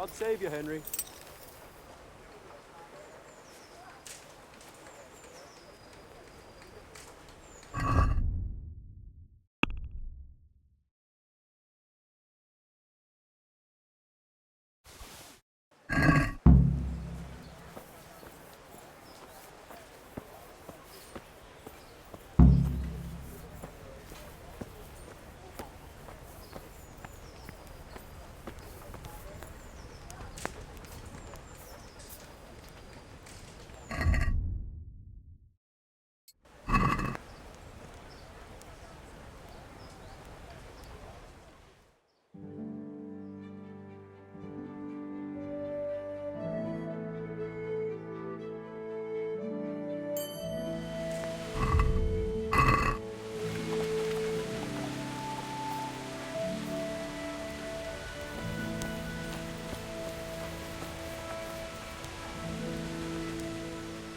God save you, Henry.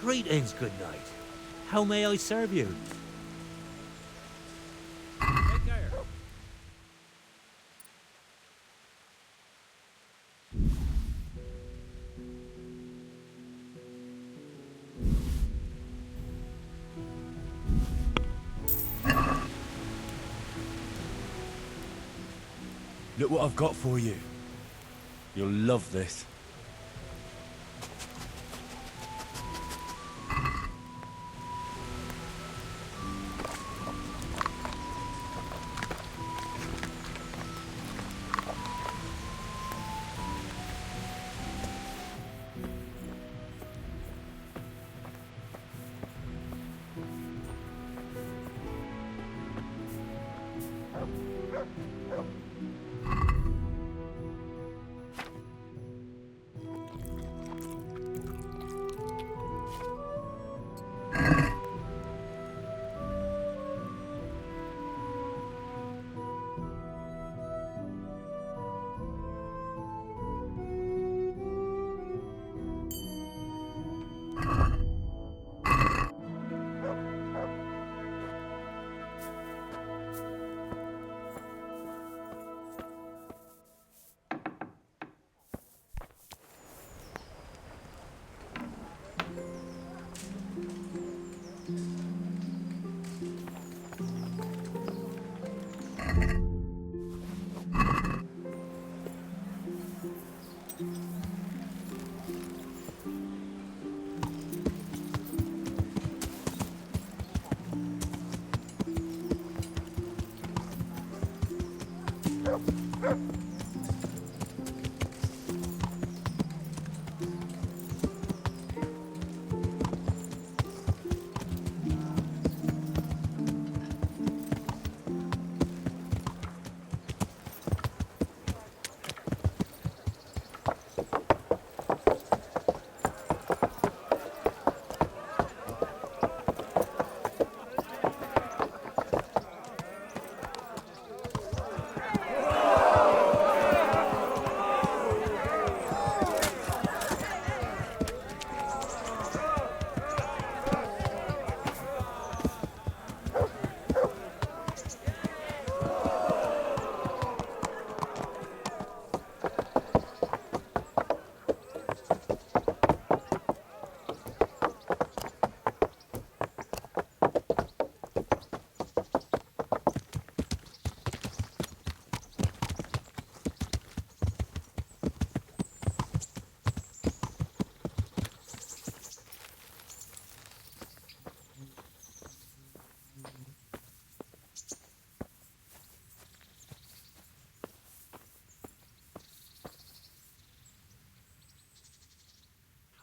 Greetings, good night. How may I serve you? Take care. Look what I've got for you. You'll love this.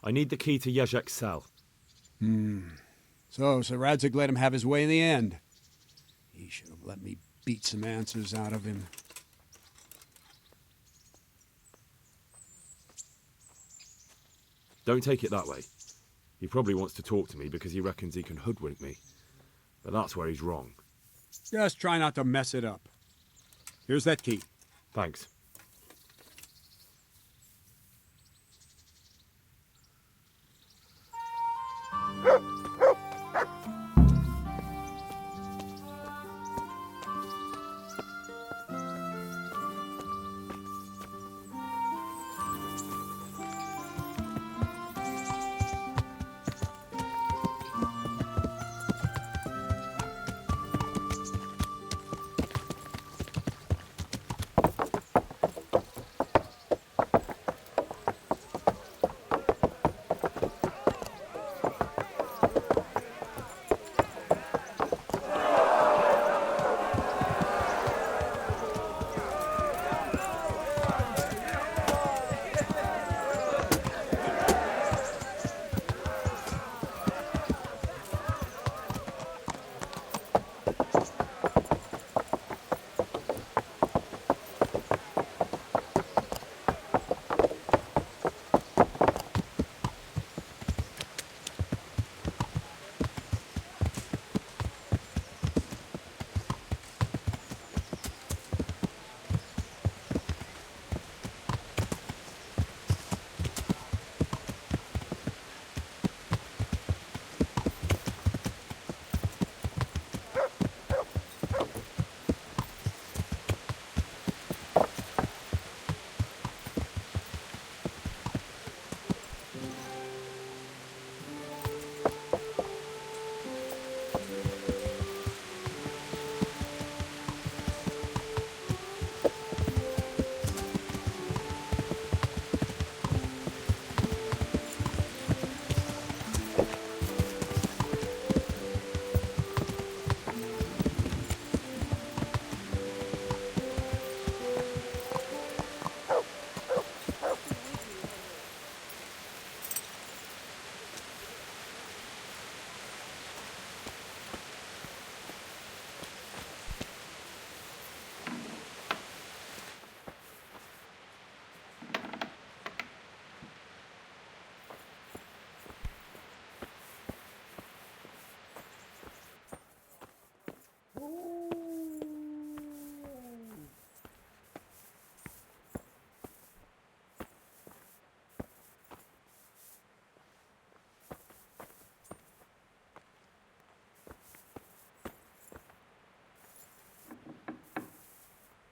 I need the key to Jezek's cell. So Sir Radzig let him have his way in the end. He should have let me beat some answers out of him. Don't take it that way. He probably wants to talk to me because he reckons he can hoodwink me. But that's where he's wrong. Just try not to mess it up. Here's that key. Thanks.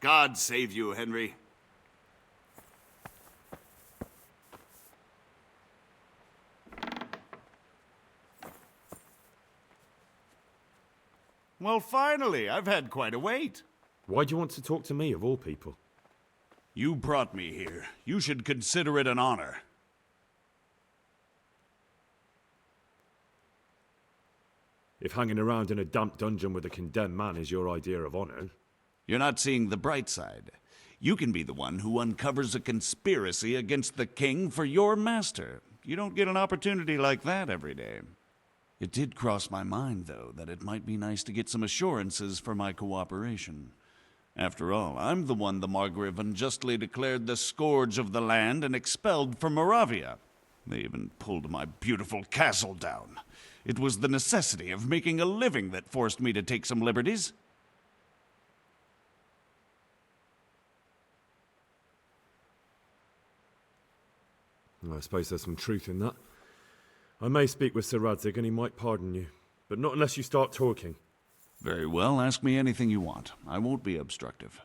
God save you, Henry. Well, finally, I've had quite a wait. Why do you want to talk to me, of all people? You brought me here. You should consider it an honor. If hanging around in a damp dungeon with a condemned man is your idea of honor... You're not seeing the bright side. You can be the one who uncovers a conspiracy against the king for your master. You don't get an opportunity like that every day. It did cross my mind, though, that it might be nice to get some assurances for my cooperation. After all, I'm the one the Margrave unjustly declared the scourge of the land and expelled from Moravia. They even pulled my beautiful castle down. It was the necessity of making a living that forced me to take some liberties. I suppose there's some truth in that. I may speak with Sir Radzig and he might pardon you, but not unless you start talking. Very well, ask me anything you want. I won't be obstructive.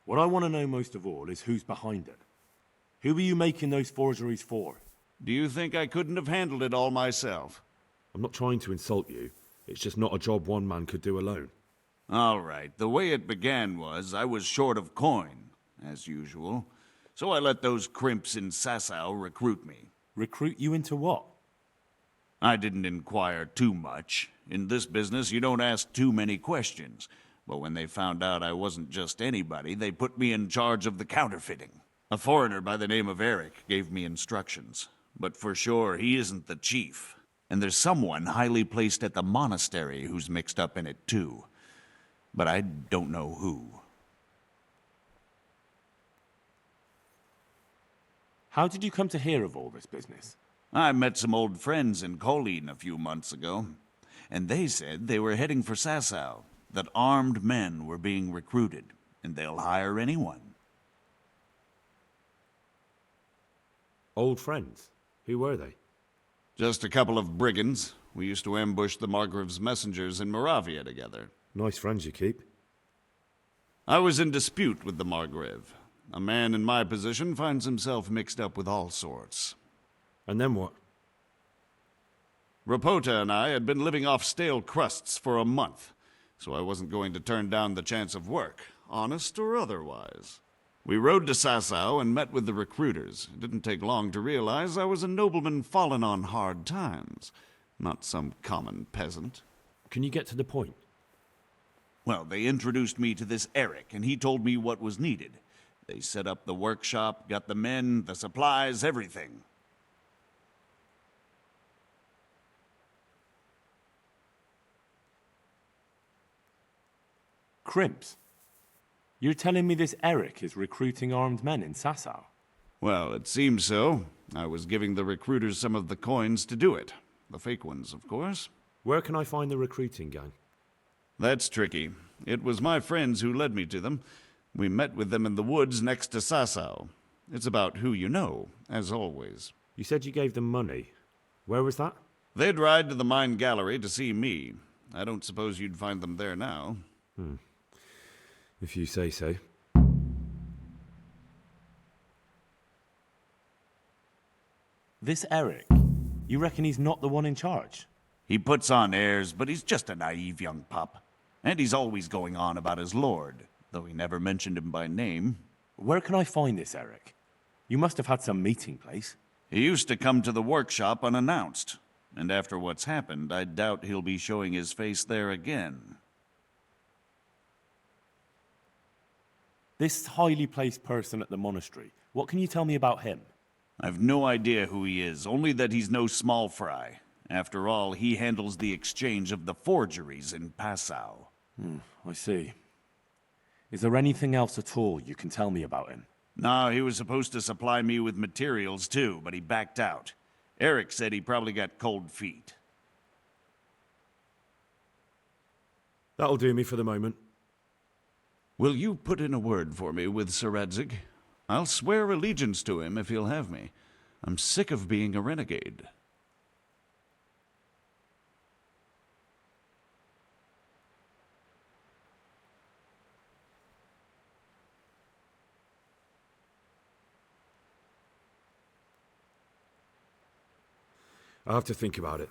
What I want to know most of all is who's behind it. Who are you making those forgeries for? Do you think I couldn't have handled it all myself? I'm not trying to insult you. It's just not a job one man could do alone. All right, the way it began was I was short of coin, as usual. So I let those crimps in Sasau recruit me. Recruit you into what? I didn't inquire too much. In this business, you don't ask too many questions. But when they found out I wasn't just anybody, they put me in charge of the counterfeiting. A foreigner by the name of Eric gave me instructions. But for sure, he isn't the chief. And there's someone highly placed at the monastery who's mixed up in it too. But I don't know who. How did you come to hear of all this business? I met some old friends in Kolin a few months ago, and they said they were heading for Sasau, that armed men were being recruited, and they'll hire anyone. Old friends? Who were they? Just a couple of brigands. We used to ambush the Margrave's messengers in Moravia together. Nice friends you keep. I was in dispute with the Margrave. A man in my position finds himself mixed up with all sorts. And then what? Rapota and I had been living off stale crusts for a month, so I wasn't going to turn down the chance of work, honest or otherwise. We rode to Sasau and met with the recruiters. It didn't take long to realize I was a nobleman fallen on hard times, not some common peasant. Can you get to the point? Well, they introduced me to this Eric, and he told me what was needed. They set up the workshop, got the men, the supplies, everything. Crimps? You're telling me this Eric is recruiting armed men in Sasau? Well, it seems so. I was giving the recruiters some of the coins to do it. The fake ones, of course. Where can I find the recruiting gang? That's tricky. It was my friends who led me to them. We met with them in the woods next to Sasau. It's about who you know, as always. You said you gave them money. Where was that? They'd ride to the mine gallery to see me. I don't suppose you'd find them there now. If you say so. This Eric, you reckon he's not the one in charge? He puts on airs, but he's just a naive young pup. And he's always going on about his lord, though he never mentioned him by name. Where can I find this Eric? You must have had some meeting place. He used to come to the workshop unannounced. And after what's happened, I doubt he'll be showing his face there again. This highly placed person at the monastery, what can you tell me about him? I've no idea who he is, only that he's no small fry. After all, he handles the exchange of the forgeries in Passau. I see. Is there anything else at all you can tell me about him? No, he was supposed to supply me with materials too, but he backed out. Eric said he probably got cold feet. That'll do me for the moment. Will you put in a word for me with Sir Radzig? I'll swear allegiance to him if he'll have me. I'm sick of being a renegade. I have to think about it.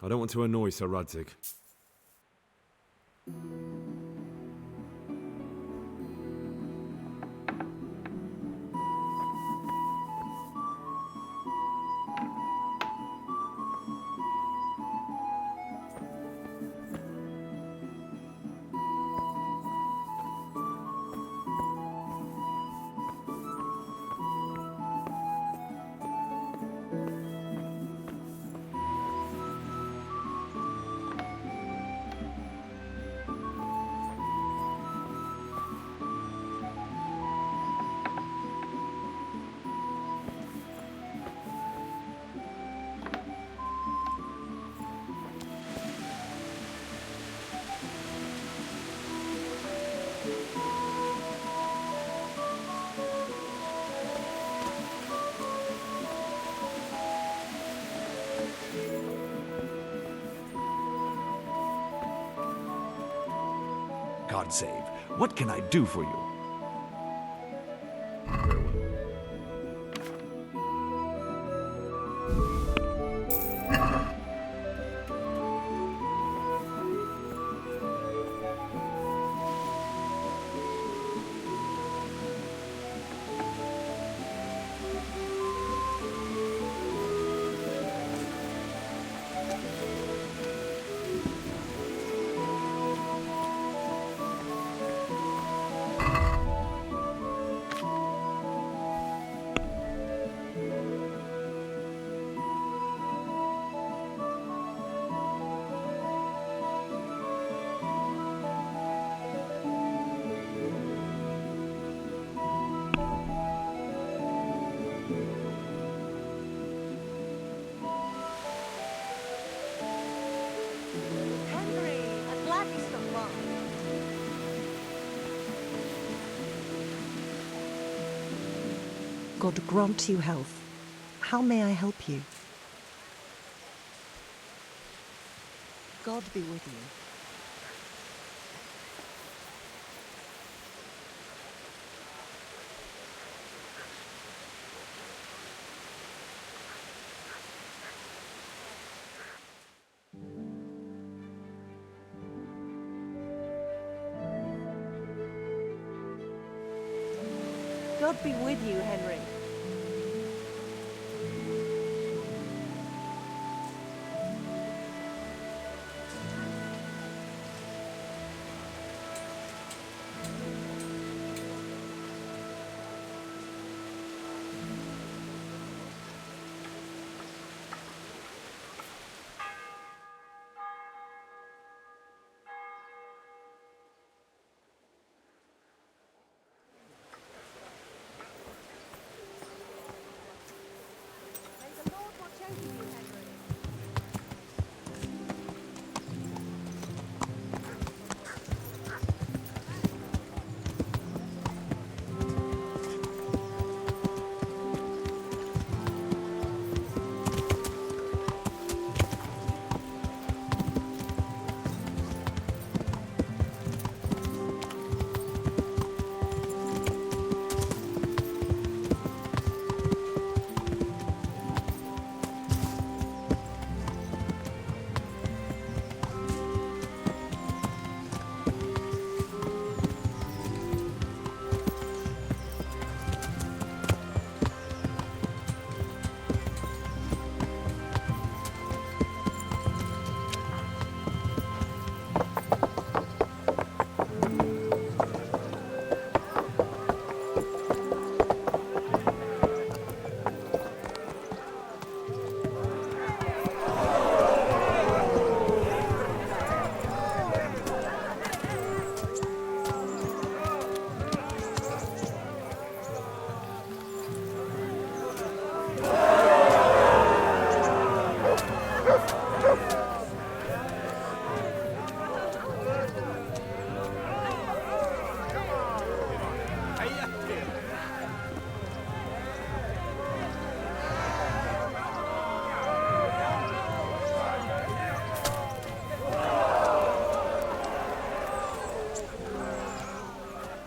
I don't want to annoy Sir Radzig. God save. What can I do for you? God grant you health. How may I help you? God be with you. God be with you, Henry.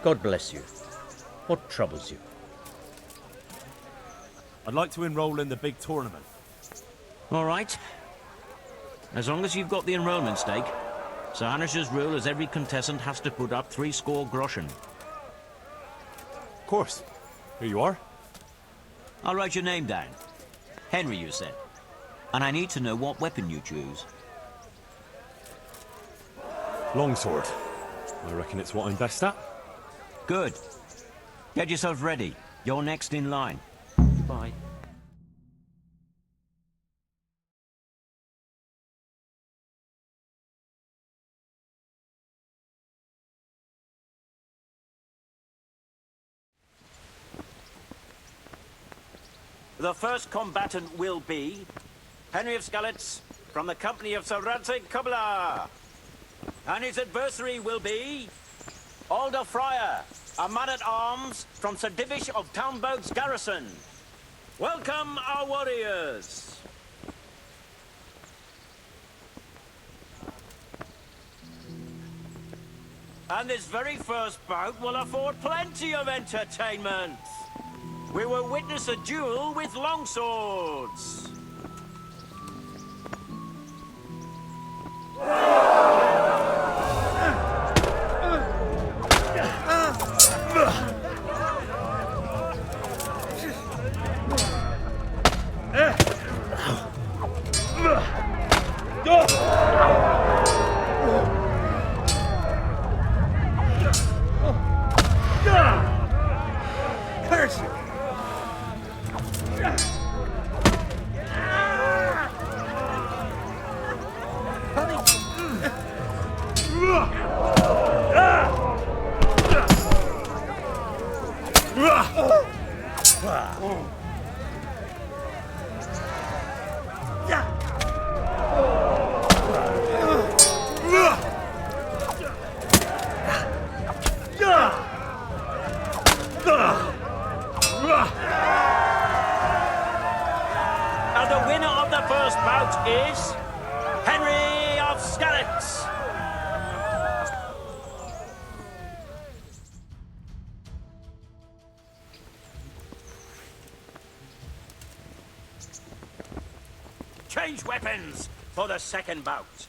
God bless you. What troubles you? I'd like to enroll in the big tournament. All right. As long as you've got the enrollment stake, Sir Hanish's rule is every contestant has to put up 60 groschen. Of course. Here you are. I'll write your name down. Henry, you said. And I need to know what weapon you choose. Longsword. I reckon it's what I'm best at. Good. Get yourself ready. You're next in line. Goodbye. The first combatant will be Henry of Skalitz from the company of Sir Rattay Kubla. And his adversary will be Alder Friar, a man-at-arms from Sir Divish of Townboat's garrison. Welcome, our warriors. And this very first bout will afford plenty of entertainment. We will witness a duel with longswords. And the winner of the first bout is Henry of Skalitz. Change weapons for the second bout.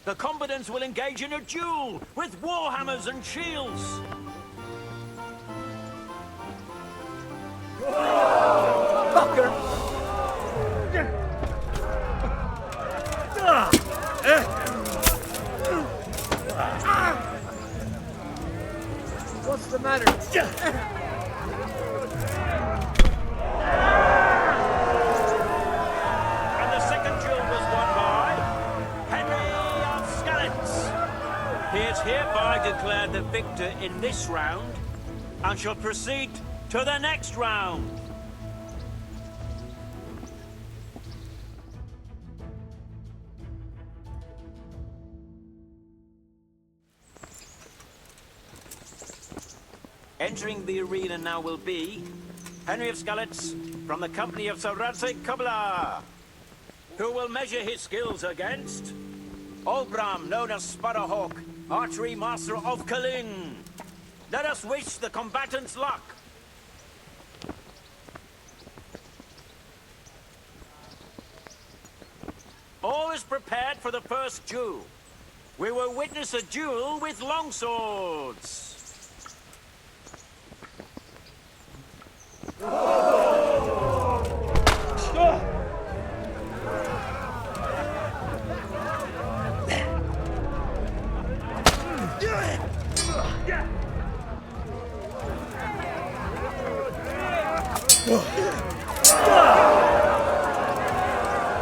The combatants will engage in a duel with warhammers and shields. Fucker! What's the matter? And the second duel was won by Henry of Skalitz. He is hereby declared the victor in this round and shall proceed to the next round. Entering the arena now will be Henry of Skalitz from the company of Sir Rattay Kubla, who will measure his skills against Olbram, known as Sparrowhawk, archery master of Kalin. Let us wish the combatants luck. All is prepared for the first duel. We will witness a duel with longswords.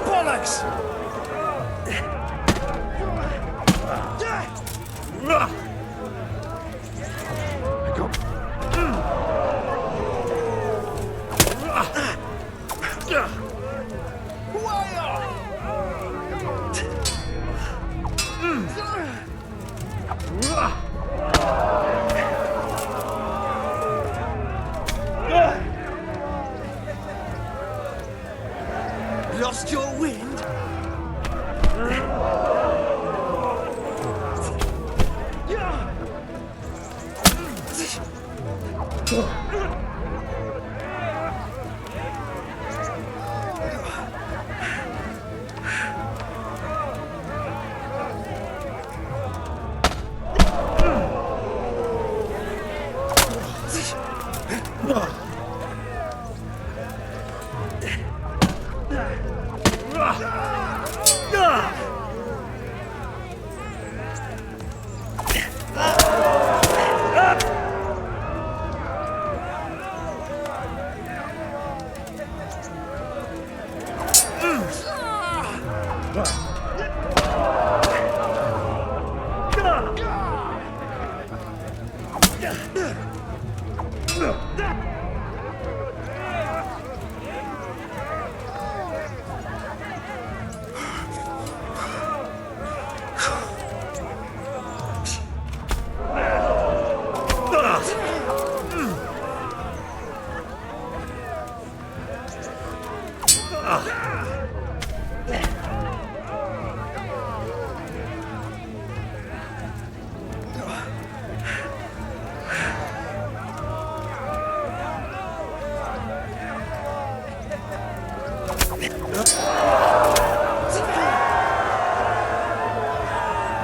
Bollocks! Lost your wind?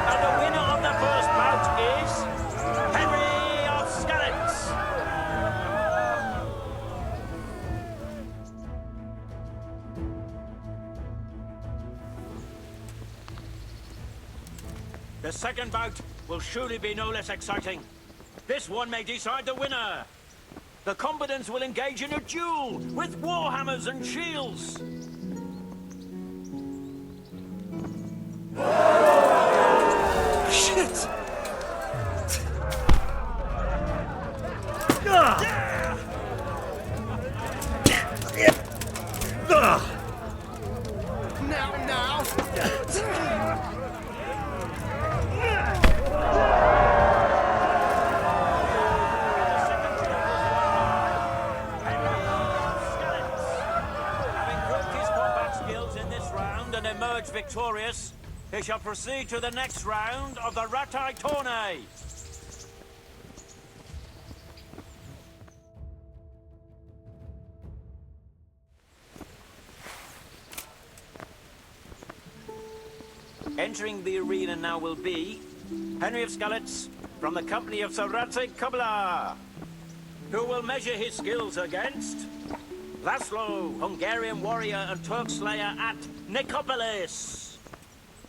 And the winner of the first bout is Henry of Skalitz. The second bout will surely be no less exciting. This one may decide the winner. The combatants will engage in a duel with warhammers and shields. Shit! Having proved his combat skills in this round and emerged victorious, he shall proceed to the next round of the Rattay tourney. Entering the arena now will be Henry of Skalitz from the company of Rattay, who will measure his skills against Laszlo, Hungarian warrior and Turk slayer at Nicopolis.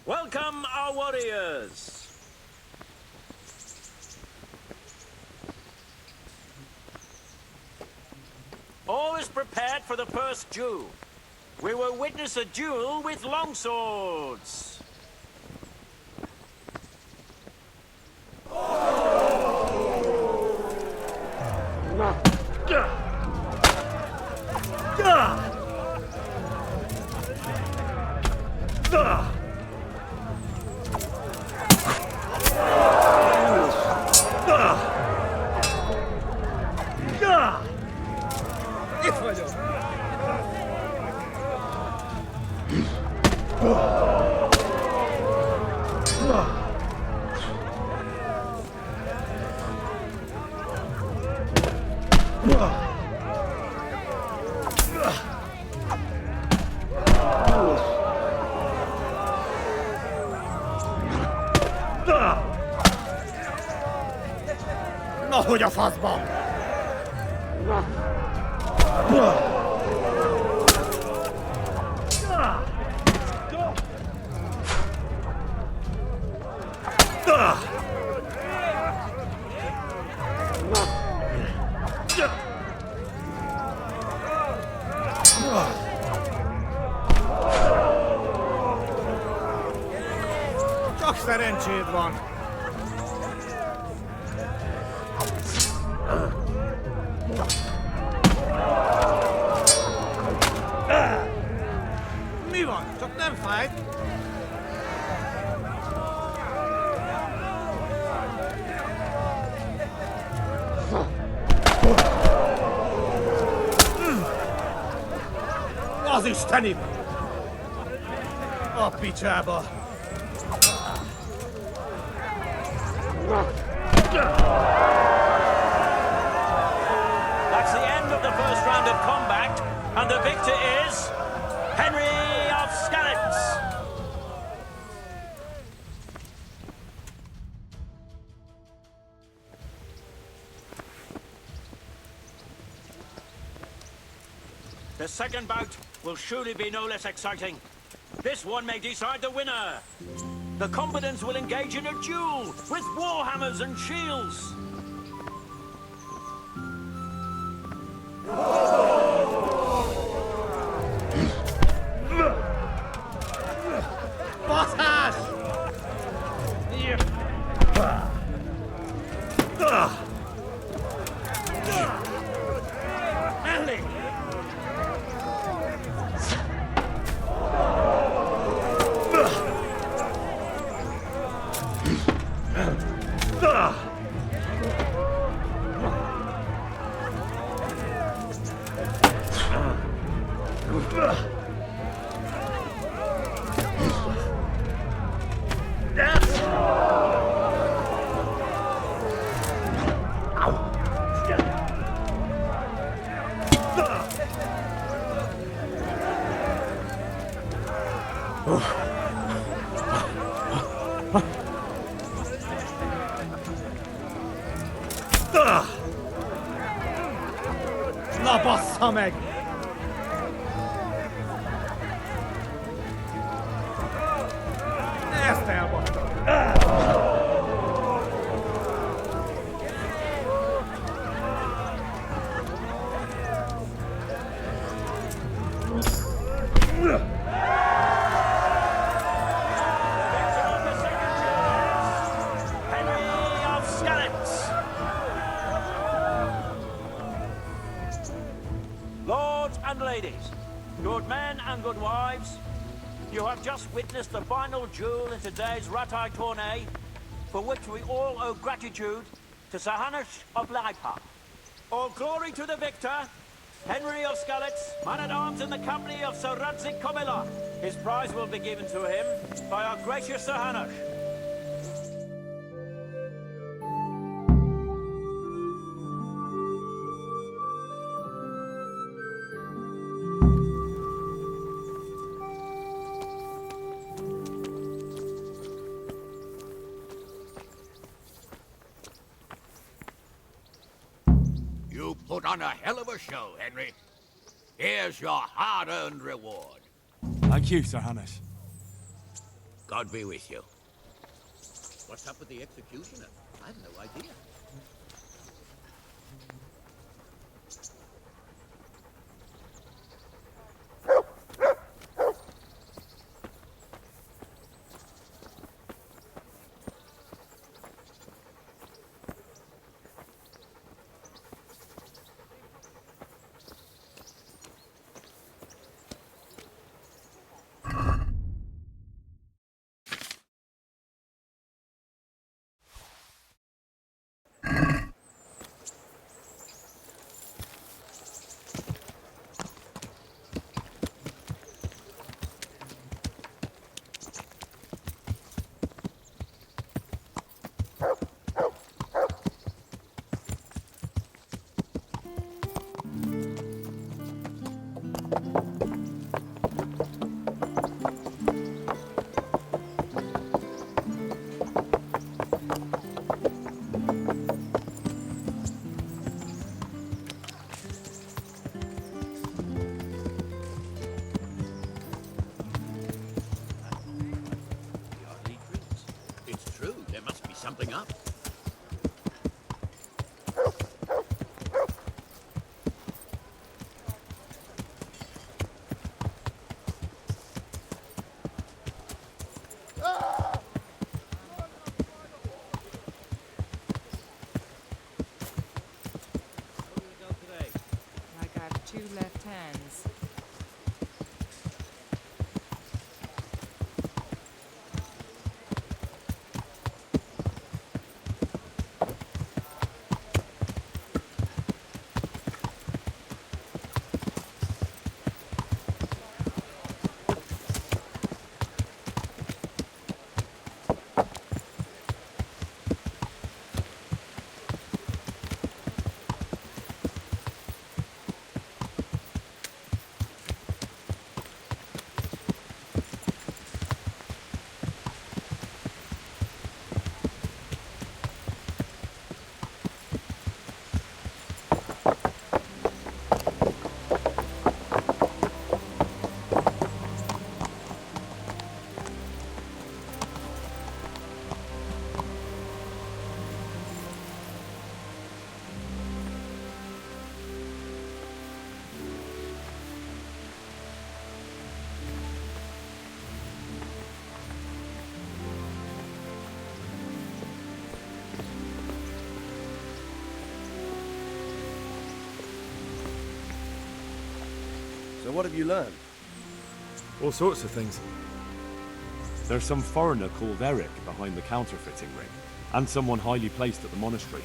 Welcome, our warriors. All is prepared for the first duel. We will witness a duel with longswords. Na, hogy a faszban! Csak szerencséd van! Mi van? Csak nem fájt? Az isteni! A picsába! That's the end of the first round of combat, and the victor is Henry of Skalitz. The The second bout will surely be no less exciting. This one may decide the winner. The combatants will engage in a duel with warhammers and shields. Bottas! Na bassza meg! Ezt elbassza! Lords and ladies, good men and good wives, you have just witnessed the final duel in today's Rattay tourney, for which we all owe gratitude to Sir Hanush of Lipa. All glory to the victor, Henry of Skalitz, man-at-arms in the company of Sir Radzik Komila. His prize will be given to him by our gracious Sir Hanush. You put on a hell of a show, Henry. Here's your hard-earned reward. Thank you, Sir Hanush. God be with you. What's up with the executioner? I have no idea. Something up. I got 2 left hands. what have you learned? All sorts of things. There's some foreigner called Eric behind the counterfeiting ring, and someone highly placed at the monastery.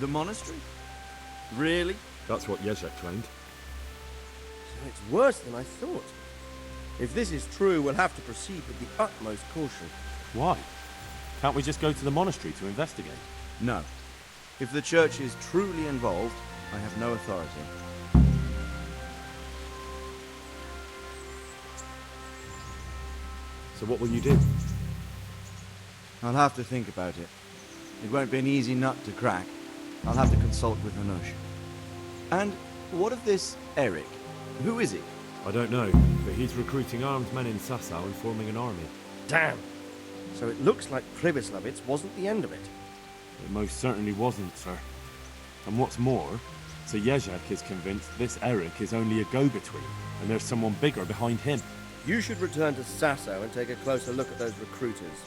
The monastery? Really? That's what Jezek claimed. So it's worse than I thought. If this is true, we'll have to proceed with the utmost caution. Why? Can't we just go to the monastery to investigate? No. If the church is truly involved, I have no authority. So what will you do? I'll have to think about it. It won't be an easy nut to crack. I'll have to consult with Hanush. And what of this Eric? Who is he? I don't know, but he's recruiting armed men in Sasau and forming an army. Damn! So it looks like Pribyslavitz wasn't the end of it. It most certainly wasn't, sir. And what's more, Sir Jezek is convinced this Eric is only a go-between, and there's someone bigger behind him. You should return to Sasau and take a closer look at those recruiters.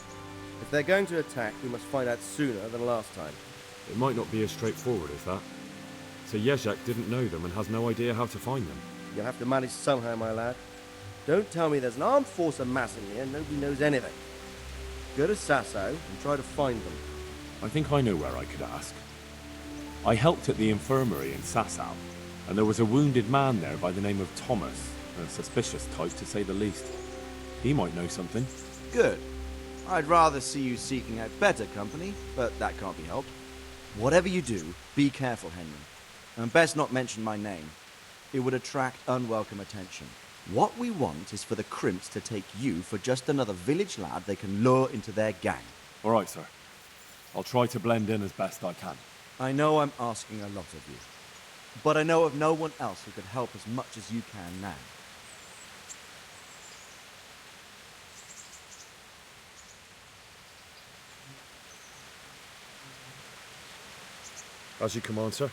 If they're going to attack, we must find out sooner than last time. It might not be as straightforward as that. So Jezek didn't know them and has no idea how to find them. You'll have to manage somehow, my lad. Don't tell me there's an armed force amassing here and nobody knows anything. Go to Sasau and try to find them. I think I know where I could ask. I helped at the infirmary in Sasau, and there was a wounded man there by the name of Thomas, a suspicious type to say the least. He might know something. Good. I'd rather see you seeking out better company, but that can't be helped. Whatever you do, be careful, Henry. And best not mention my name. It would attract unwelcome attention. What we want is for the crimps to take you for just another village lad they can lure into their gang. All right, sir. I'll try to blend in as best I can. I know I'm asking a lot of you, but I know of no one else who could help as much as you can now. As you command, sir.